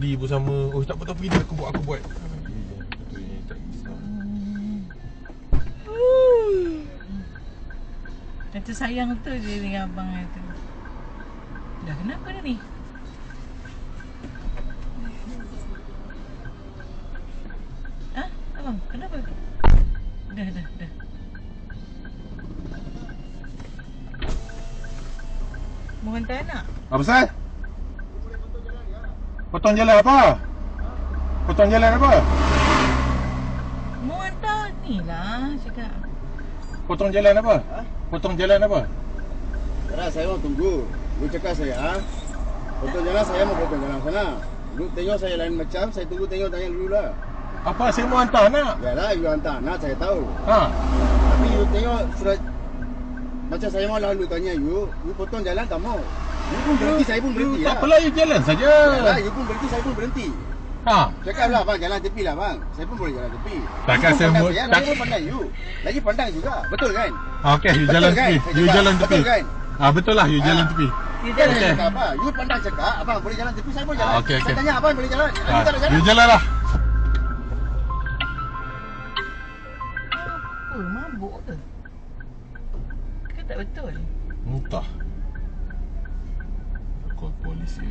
Tadi pun sama. Oh tak apa, pergi aku buat. Tak kisah. Kata sayang tu je dengan abang tu. Dah kenapa dah ni? Ha? Abang, kenapa? Dah. Mau hantar anak? Apa pasal? Potong jalan apa? Potong jalan apa? Mau hantar ni lah cakap. Potong jalan apa? Potong jalan apa? Sekarang saya mau tunggu. Lu cakap saya, potong jalan saya mau potong jalan sana. Lu tengok saya lain macam, saya tunggu tengok tanya dulu lah. Apa saya mau hantar anak? Yalah, you hantar anak saya tahu. Ha. Tapi you tengok surat macam saya mau lalu tanya you potong jalan tak mau. You pun berhenti, saya pun berhenti Tak lah. apalah, you jalan saja. Yalah, you pun berhenti, saya pun berhenti. Ha. Cakap lah bang, jalan tepi lah bang. Saya pun boleh jalan tepi. Takkan You pun saya pandang mau- Lagi pun pandang you. Lagi pandang juga. Betul kan? Okey, you Betul jalan kan? tepi. Saya You cakap, jalan tepi. betul kan? Betul lah, you jalan tepi. Dia Jangan jalan. cakap apa. You pandang cakap, abang boleh jalan tepi, saya boleh jalan. Okey. Saya tanya abang boleh jalan. You tak nak jalan. You jalan lah. Apa? Mabuk ke? Ke tak betul? Entah. Call polis je.